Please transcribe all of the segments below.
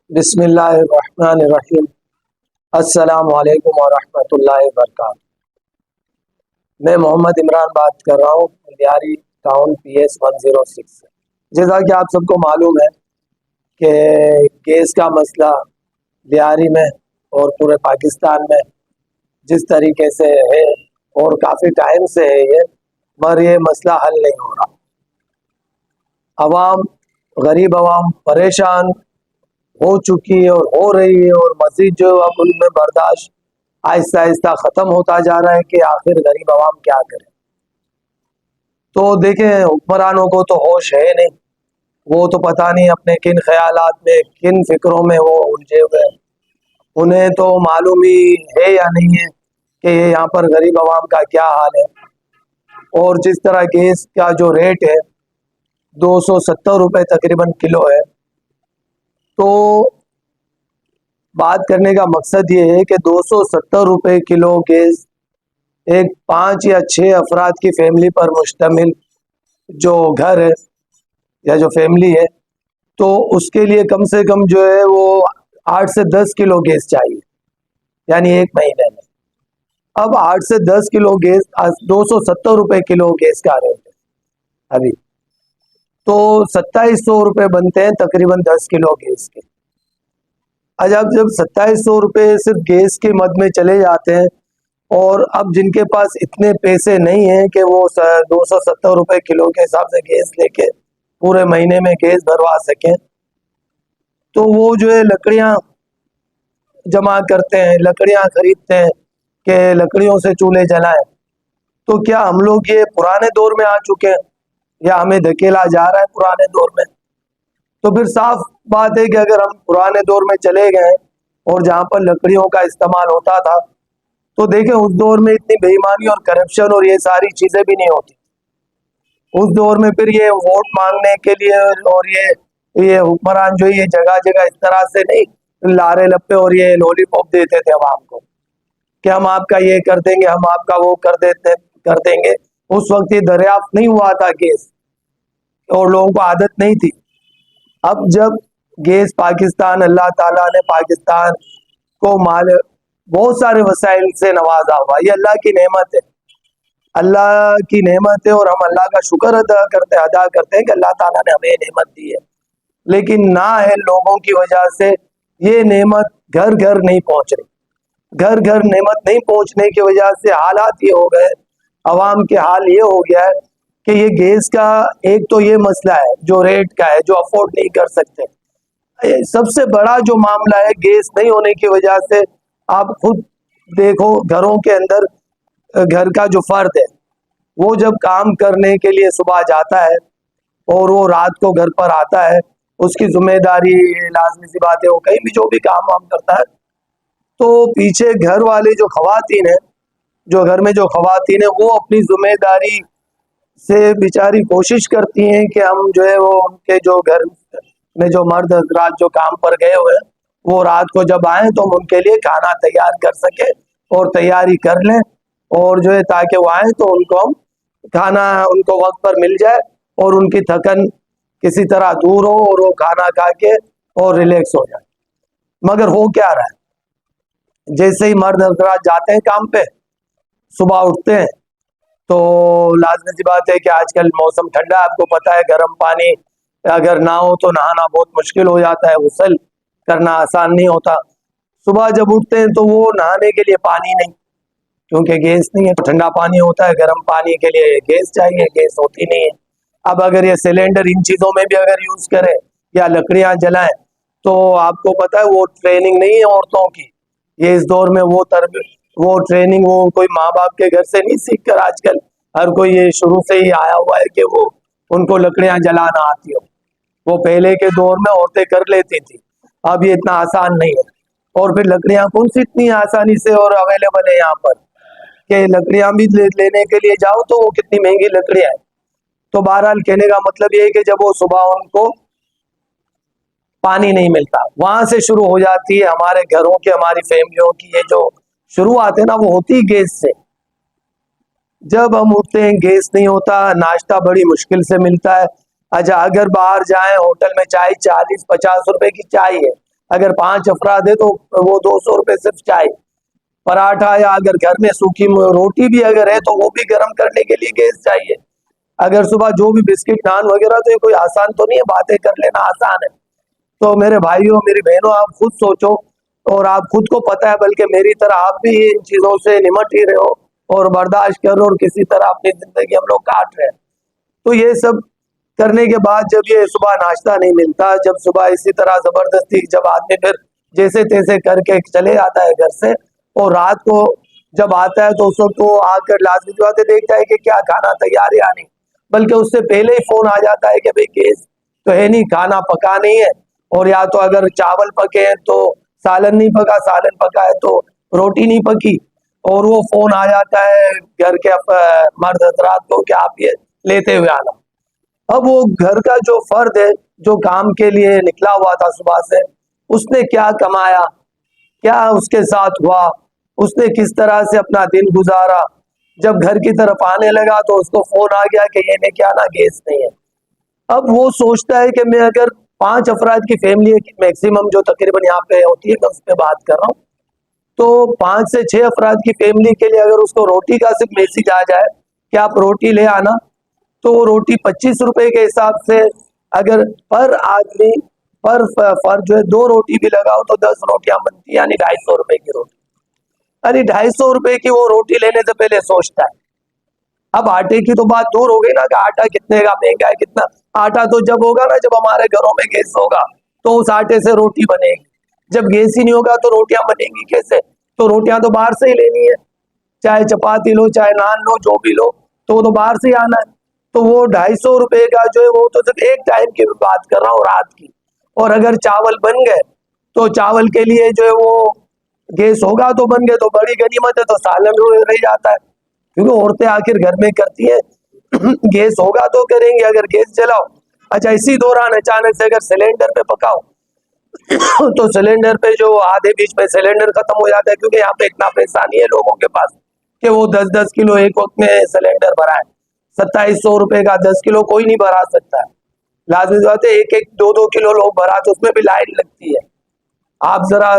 بسم اللہ الرحمن الرحیم۔ السلام علیکم ورحمۃ اللہ وبرکاتہ۔ میں محمد عمران بات کر رہا ہوں لیاری ٹاؤن PS 106 سے۔ جیسا کہ آپ سب کو معلوم ہے کہ گیس کا مسئلہ لیاری میں اور پورے پاکستان میں جس طریقے سے ہے اور کافی ٹائم سے ہے مگر یہ مسئلہ حل نہیں ہو رہا۔ عوام، غریب عوام پریشان ہو چکی ہے اور ہو رہی ہے، اور مزید جو اب ان میں برداشت آہستہ آہستہ ختم ہوتا جا رہا ہے کہ آخر غریب عوام کیا کرے۔ تو دیکھیں، حکمرانوں کو تو ہوش ہے نہیں، وہ تو پتہ نہیں اپنے کن خیالات میں کن فکروں میں وہ الجھے ہوئے ہیں۔ انہیں تو معلوم ہی ہے یا نہیں ہے کہ یہاں پر غریب عوام کا کیا حال ہے۔ اور جس طرح گیس کا جو ریٹ ہے 270 روپے تقریباً کلو ہے، تو بات کرنے کا مقصد یہ ہے کہ 270 روپے کلو گیس ایک 5 یا 6 افراد کی فیملی پر مشتمل جو گھر ہے یا جو فیملی ہے، تو اس کے لیے کم سے کم جو ہے وہ 8 سے 10 کلو گیس چاہیے، یعنی ایک مہینے میں۔ اب 8 سے 10 کلو گیس 270 روپے کلو گیس کا ریٹ ہے ابھی، تو 2700 روپے بنتے ہیں تقریباً 10 کلو گیس کے۔ جب 2700 روپے صرف گیس کی مد میں چلے جاتے ہیں، اور اب جن کے پاس اتنے پیسے نہیں ہیں کہ وہ 270 روپے کلو کے حساب سے گیس لے کے پورے مہینے میں گیس بھروا سکیں، تو وہ جو ہے لکڑیاں جمع کرتے ہیں، لکڑیاں خریدتے ہیں کہ لکڑیوں سے چولہے جلائیں۔ تو کیا ہم لوگ یہ پرانے دور میں آ چکے ہیں یا ہمیں دھکیلا جا رہا ہے پرانے دور میں؟ تو پھر صاف بات ہے کہ اگر ہم پرانے دور میں چلے گئے اور جہاں پر لکڑیوں کا استعمال ہوتا تھا، تو دیکھیں اس دور میں اتنی بے ایمانی اور کرپشن اور یہ ساری چیزیں بھی نہیں ہوتی۔ اس دور میں پھر یہ ووٹ مانگنے کے لیے اور یہ حکمران جو یہ جگہ جگہ اس طرح سے نہیں لارے لپے اور یہ لولی پاپ دیتے تھے عوام کو کہ ہم آپ کا یہ کر دیں گے، ہم آپ کا وہ کر دیں گے۔ اس وقت یہ دریافت نہیں ہوا تھا گیس، اور لوگوں کو عادت نہیں تھی۔ اب جب گیس پاکستان، اللہ تعالیٰ نے پاکستان کو بہت سارے وسائل سے نوازا ہوا، یہ اللہ کی نعمت ہے، اللہ کی نعمت ہے، اور ہم اللہ کا شکر ادا کرتے ہیں کہ اللہ تعالیٰ نے ہمیں نعمت دی ہے۔ لیکن نااہل لوگوں کی وجہ سے یہ نعمت گھر گھر نہیں پہنچ رہی۔ گھر گھر نعمت نہیں پہنچنے کی وجہ سے حالات یہ ہو گئے، عوام کے حال یہ ہو گیا ہے کہ یہ گیس کا ایک تو یہ مسئلہ ہے جو ریٹ کا ہے، جو افورڈ نہیں کر سکتے۔ سب سے بڑا جو معاملہ ہے گیس نہیں ہونے کی وجہ سے، آپ خود دیکھو گھروں کے اندر گھر کا جو فرد ہے وہ جب کام کرنے کے لیے صبح جاتا ہے اور وہ رات کو گھر پر آتا ہے، اس کی ذمہ داری لازمی سی بات ہے وہ کہیں بھی جو بھی کام وام کرتا ہے، تو پیچھے گھر والے جو خواتین ہیں، جو گھر میں جو خواتین ہیں، وہ اپنی ذمہ داری سے بیچاری کوشش کرتی ہیں کہ ہم جو ہے وہ ان کے جو گھر میں جو مرد حضرات جو کام پر گئے ہوئے ہیں، وہ رات کو جب آئیں تو ہم ان کے لیے کھانا تیار کر سکیں اور تیاری کر لیں، اور جو ہے تاکہ وہ آئیں تو ان کو ہم کھانا ان کو وقت پر مل جائے اور ان کی تھکن کسی طرح دور ہو اور وہ کھانا کھا کے اور ریلیکس ہو جائے۔ مگر ہو کیا رہا ہے، جیسے ہی مرد حضرات جاتے ہیں کام پہ، صبح اٹھتے ہیں تو لازمی سی بات ہے کہ آج کل موسم ٹھنڈا، آپ کو پتہ ہے گرم پانی اگر نہ ہو تو نہانا بہت مشکل ہو جاتا ہے، غسل کرنا آسان نہیں ہوتا۔ صبح جب اٹھتے ہیں تو وہ نہانے کے لیے پانی نہیں، کیونکہ گیس نہیں ہے، تو ٹھنڈا پانی ہوتا ہے، گرم پانی کے لیے گیس چاہیے، گیس ہوتی نہیں ہے۔ اب اگر یہ سلنڈر ان چیزوں میں بھی اگر یوز کریں یا لکڑیاں جلائیں، تو آپ کو پتہ ہے وہ ٹریننگ نہیں ہے عورتوں کی، یہ اس دور میں وہ ٹریننگ وہ کوئی ماں باپ کے گھر سے نہیں سیکھ کر آج کل ہر کوئی یہ شروع سے ہی آیا ہوا ہے کہ وہ ان کو لکڑیاں جلانا آتی ہو۔ وہ پہلے کے دور میں عورتیں کر لیتی تھی، اب یہ اتنا آسان نہیں ہے۔ اور پھر لکڑیاں کون سی اتنی آسانی سے اور اویلیبل ہے یہاں پر کہ لکڑیاں بھی لینے کے لیے جاؤ تو وہ کتنی مہنگی لکڑیاں ہیں۔ تو بہرحال کہنے کا مطلب یہ ہے کہ جب وہ صبح ان کو پانی نہیں ملتا، وہاں سے شروع ہو جاتی ہے ہمارے گھروں کی، ہماری فیملیوں کی یہ جو شروعات ہے نا، وہ ہوتی گیس سے۔ جب ہم اٹھتے ہیں گیس نہیں ہوتا، ناشتہ بڑی مشکل سے ملتا ہے۔ اچھا اگر باہر جائیں ہوٹل میں چائے 40-50 روپے کی چائے ہے، اگر 5 افراد ہے تو وہ 200 روپے صرف چائے، پراٹھا، یا اگر گھر میں سوکھی روٹی بھی اگر ہے تو وہ بھی گرم کرنے کے لیے گیس چاہیے. اگر صبح جو بھی بسکٹ نان وغیرہ، تو یہ کوئی آسان تو نہیں ہے، باتیں کر لینا آسان ہے. تو میرے بھائیوں، میری بہنوں، آپ خود سوچو، اور آپ خود کو پتہ ہے، بلکہ میری طرح آپ بھی ان چیزوں سے نمٹ ہی رہے ہو اور برداشت کر رہے ہو، اور کسی طرح اپنی زندگی ہم لوگ کاٹ رہے ہیں. تو یہ سب کرنے کے بعد جب یہ صبح ناشتہ نہیں ملتا، جب صبح اسی طرح زبردستی جب آدمی پھر جیسے تیسے کر کے چلے آتا ہے گھر سے، اور رات کو جب آتا ہے تو اس وقت وہ آ کر لازمی بات ہے دیکھتا ہے کہ کیا کھانا تیار ہے یا نہیں، بلکہ اس سے پہلے ہی فون آ جاتا ہے کہ بھئی گیس تو ہے نہیں، کھانا پکا نہیں ہے، اور یا تو اگر چاول پکے ہیں تو سالن نہیں پکا، سالن پکا ہے تو روٹی نہیں پکی، اور وہ فون آ جاتا ہے گھر کے مرد حضرات کو کہ آپ یہ لیتے ہوئے آنا. اب وہ گھر کا جو فرد ہے جو کام کے لیے نکلا ہوا تھا صبح سے، اس نے کیا کمایا، کیا اس کے ساتھ ہوا، اس نے کس طرح سے اپنا دن گزارا، جب گھر کی طرف آنے لگا تو اس کو فون آ گیا کہ یہ کیا نا گیس نہیں ہے. اب وہ سوچتا ہے کہ میں اگر 5 افراد کی فیملی میکسیمم جو تقریباً یہاں پہ ہوتی ہے، میں اس پہ بات کر رہا ہوں، تو 5 سے 6 افراد کی فیملی کے لیے اگر اس کو روٹی کا صرف میسج آ جائے کہ آپ روٹی لے آنا، تو وہ روٹی 25 روپے کے حساب سے اگر پر آدمی پر فرد جو ہے 2 روٹی بھی لگاؤ تو 10 روٹیاں بنتی، یعنی 250 روپے کی روٹی. یعنی 250 روپے کی وہ روٹی لینے سے پہلے سوچتا ہے. اب آٹے کی تو بات دور ہو گئی نا، کہ آٹا کتنے کا مہنگا ہے کتنا. آٹا تو جب ہوگا نا جب ہمارے گھروں میں گیس ہوگا تو اس آٹے سے روٹی بنے گی. جب گیس ہی نہیں ہوگا تو روٹیاں بنیں گی کیسے؟ تو روٹیاں تو باہر سے ہی لینی ہے، چاہے چپاتی لو چاہے نان لو، جو بھی لو تو وہ تو باہر سے ہی آنا ہے. تو وہ 250 روپے کا جو ہے وہ تو صرف ایک ٹائم کی بات کر رہا ہوں، رات کی. اور اگر چاول بن گئے تو چاول کے لیے جو ہے وہ گیس ہوگا تو بن گئے تو بڑی غنیمت ہے، تو سالن رہ جاتا ہے، کیونکہ عورتیں آخر گھر میں کرتی ہیں. گیس ہوگا تو کریں گے، اگر گیس جلاؤ. اچھا، اسی دوران اچانک سے اگر سلنڈر پہ پکاؤ تو سلنڈر پہ جو آدھے بیچ میں سلنڈر ختم ہو جاتا ہے، کیونکہ یہاں پہ اتنا پیسہ نہیں ہے لوگوں کے پاس کہ وہ 10-10 کلو ایک وقت میں سلنڈر بھرائے. 2700 روپے کا 10 کلو کوئی نہیں بھرا سکتا ہے. لازمی بات ہے 1-2 کلو لوگ بھرا تو اس میں بھی لائن لگتی ہے. آپ ذرا،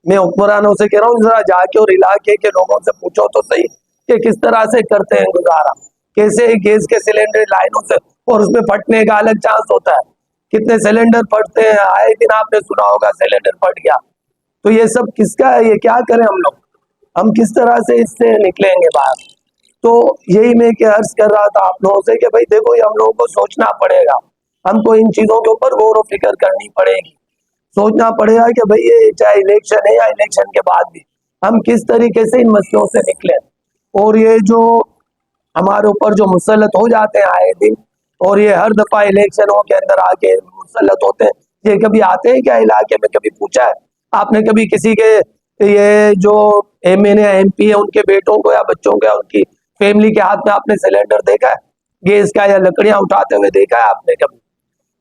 میں حکمرانوں سے کہہ رہا ہوں، ذرا جا کے اور علاقے کے لوگوں سے پوچھو تو صحیح کہ کس طرح سے کرتے ہیں گزارا، کیسے گیس کے سلنڈر لائنوں سے، اور اس میں پھٹنے کا الگ چانس ہوتا ہے. کتنے سلنڈر پھٹتے ہیں، آئے دن آپ نے سنا ہوگا سلنڈر پھٹ گیا. تو یہ سب کس کا ہے، یہ کیا کریں ہم لوگ، ہم کس طرح سے اس سے نکلیں گے باہر. تو یہی میں کہ عرض کر رہا تھا آپ لوگوں سے کہ بھائی دیکھو، یہ ہم لوگوں کو سوچنا پڑے گا، ہم کو ان چیزوں کے اوپر غور و فکر کرنی پڑے گی. سوچنا پڑے گا کہ بھئی یہ چاہے الیکشن ہے یا الیکشن کے بعد بھی ہم کس طریقے سے ان مسئلوں سے نکلیں. اور یہ جو ہمارے اوپر جو مسلط ہو جاتے ہیں آئے دن، اور یہ ہر دفعہ الیکشنوں کے اندر آ کے مسلط ہوتے ہیں، یہ کبھی آتے ہیں کیا علاقے میں؟ کبھی پوچھا ہے آپ نے کبھی کسی کے، یہ جو M N A M P ہے ان کے بیٹوں کو یا بچوں کو یا ان کی فیملی کے ہاتھ میں آپ نے سلنڈر دیکھا ہے گیس کا، یا لکڑیاں اٹھاتے ہوئے دیکھا ہے آپ نے؟ کبھی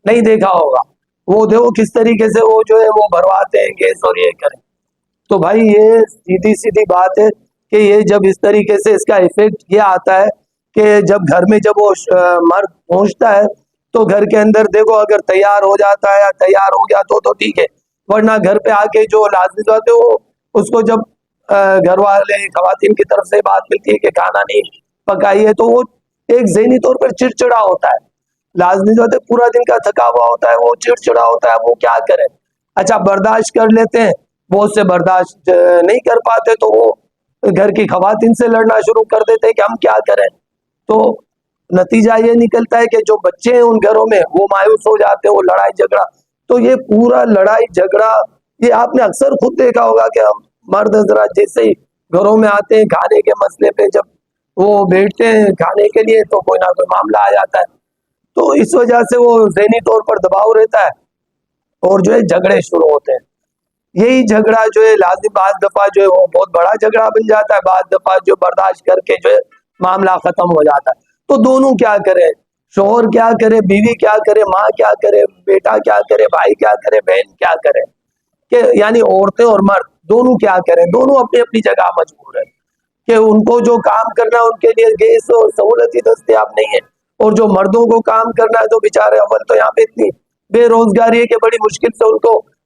نہیں دیکھا ہوگا. وہ دیکھو کس طریقے سے وہ جو ہے وہ بھرواتے ہیں گیس اور یہ کریں. تو بھائی یہ سیدھی سیدھی بات ہے کہ یہ جب اس طریقے سے اس کا ایفیکٹ یہ آتا ہے کہ جب گھر میں جب وہ مرد پہنچتا ہے تو گھر کے اندر دیکھو اگر تیار ہو جاتا ہے یا تیار ہو گیا تو ٹھیک ہے، ورنہ گھر پہ آ کے جو لازمی بات ہے وہ اس کو جب گھر والے خواتین کی طرف سے بات ملتی ہے کہ کھانا نہیں پکائی ہے، تو وہ ایک ذہنی طور پر چڑچڑا ہوتا ہے. لازمی بات ہے پورا دن کا تھکا ہوا ہوتا ہے، وہ چڑچڑا ہوتا ہے، وہ کیا کرے. اچھا، برداشت کر لیتے ہیں، بہت سے برداشت نہیں کر پاتے تو وہ گھر کی خواتین سے لڑنا شروع کر دیتے ہیں کہ ہم کیا کریں. تو نتیجہ یہ نکلتا ہے کہ جو بچے ہیں ان گھروں میں وہ مایوس ہو جاتے ہیں، وہ لڑائی جھگڑا. تو یہ پورا لڑائی جھگڑا یہ آپ نے اکثر خود دیکھا ہوگا کہ ہم مرد حضرات جیسے ہی گھروں میں آتے ہیں کھانے کے مسئلے پہ جب وہ بیٹھتے ہیں کھانے کے لیے تو کوئی نہ کوئی معاملہ آ جاتا ہے. تو اس وجہ سے وہ ذہنی طور پر دباؤ رہتا ہے اور جو ہے جھگڑے شروع ہوتے ہیں. یہی جھگڑا جو ہے لازم بعض دفعہ جو ہے وہ بہت بڑا جھگڑا بن جاتا ہے، بعض دفعہ جو برداشت کر کے جو ہے معاملہ ختم ہو جاتا ہے. تو دونوں کیا کرے، شوہر کیا کرے، بیوی کیا کرے، ماں کیا کرے، بیٹا کیا کرے، بھائی کیا کرے، بہن کیا کرے، کہ یعنی عورتیں اور مرد دونوں کیا کریں. دونوں اپنی اپنی جگہ مجبور ہیں کہ ان کو جو کام کرنا ہے ان کے لیے گیس اور سہولت ہی دستیاب نہیں ہے، اور جو مردوں کو کام کرنا ہے تو بیچارے اول تو یہاں پہ اتنی بے روزگاری ہے کہ بڑی مشکل سے ان کو